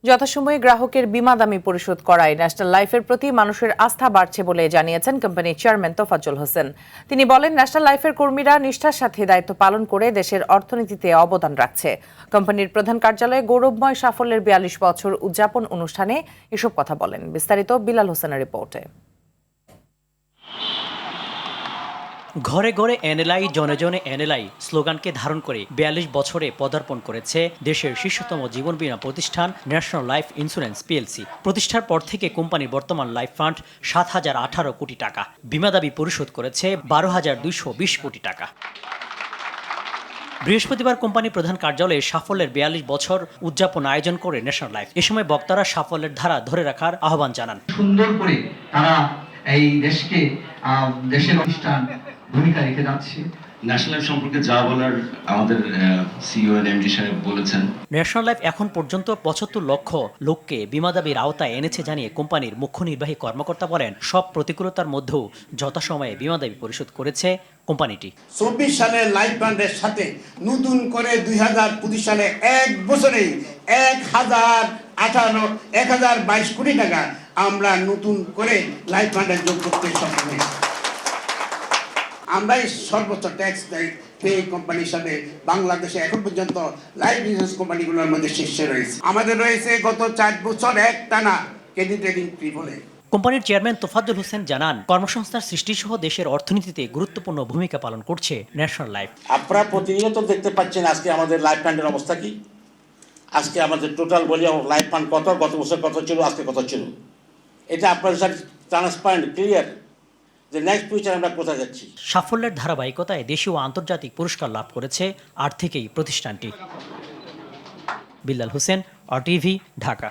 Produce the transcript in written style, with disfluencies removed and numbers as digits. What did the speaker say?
যথাসময়ে গ্রাহকের বীমা দামি পরিশোধ করায় ন্যাশনাল লাইফের প্রতি মানুষের আস্থা বাড়ছে বলে জানিয়েছেন কোম্পানির চেয়ারম্যান তোফাজ্জল হোসেন। তিনি বলেন, ন্যাশনাল লাইফের কর্মীরা নিষ্ঠার সাথে দায়িত্ব পালন করে দেশের অর্থনীতিতে অবদান রাখছে। কোম্পানির প্রধান কার্যালয়ে গৌরবময় সাফল্যের ৪২ বছর উদযাপন অনুষ্ঠানে এসব কথা বলেন। বিস্তারিত বিলাল হোসেনের রিপোর্টে। ঘরে ঘরে এনএলআই, জনে জনে এনএলআই স্লোগানকে ধারণ করে ৪২ বছরে পদার্পণ করেছে দেশের শীর্ষতম জীবন বীমা প্রতিষ্ঠান ন্যাশনাল লাইফ ইন্স্যুরেন্স পিএলসি। প্রতিষ্ঠার পর থেকে কোম্পানির বর্তমান লাইফ ফান্ড ৭,০১৮ কোটি টাকা, বীমা দাবি পরিশোধ করেছে ১২,২২০ কোটি টাকা। বৃহস্পতিবার কোম্পানির প্রধান কার্যালয়ে সাফল্যের ৪২ বছর উদযাপন আয়োজন করে ন্যাশনাল লাইফ। এ সময় বক্তারা সাফল্যের ধারা ধরে রাখার আহ্বান জানান। সুন্দর করে তারা এই দেশকে দেশের প্রতিষ্ঠান ভূমিকা রেখে যাচ্ছে। ন্যাশনাল লাইফ সম্পর্কে যা বলার আমাদের সিইও এন্ড এমডি সাহেব বলেছেন। ন্যাশনাল লাইফ এখন পর্যন্ত ৭৫ লক্ষ লোককে বীমা দাবির আওতায় এনেছে জানিয়ে কোম্পানির মুখ্য নির্বাহী কর্মকর্তা বলেন, সব প্রতিকূলতার মধ্যেও যথাসময়ে বীমা দাবি পরিশোধ করেছে কোম্পানিটি। ২৪ সালের লাইফ ফান্ডের সাথে নতুন করে ২০২৫ সালে এক বছরেই ১,০২২ কোটি টাকা আমরা নতুন করে লাইফ ফান্ডে যোগ করতে সক্ষম হয়েছি। আমরাই সর্বোচ্চ ট্যাক্স পে কোম্পানির সাথে বাংলাদেশে এখন পর্যন্ত লাইফ ইন্স্যুরেন্স কোম্পানিগুলোর মধ্যে শীর্ষে রয়েছে। আমাদের রয়েছে গত ৪ বছর একটানা ক্রেডিট রেটিং ট্রিপলে। কোম্পানির চেয়ারম্যান তোফাজ্জল হোসেন জানান, কর্মসংস্থান সৃষ্টিসহ দেশের অর্থনীতিতে গুরুত্বপূর্ণ ভূমিকা পালন করছে ন্যাশনাল লাইফ। আপনারা প্রতিনিয়ত দেখতে পাচ্ছেন আজকে আমাদের লাইফ ফান্ডের অবস্থা কি। আজকে আমাদের টোটাল বলি লাইফ ফান্ড কত, গত বছর কত ছিল, আজকে কত ছিল, এটা আপনাদের সাথে ট্রান্সপারেন্ট ক্লিয়ার যে নেক্সট ফিউচার আমরা কোথায় যাচ্ছি। সাফল্যের ধারাবাহিকতায় দেশীয় ও আন্তর্জাতিক পুরস্কার লাভ করেছে আর থেকেই প্রতিষ্ঠানটি। বিল্লাল হোসেন, RTV, ঢাকা।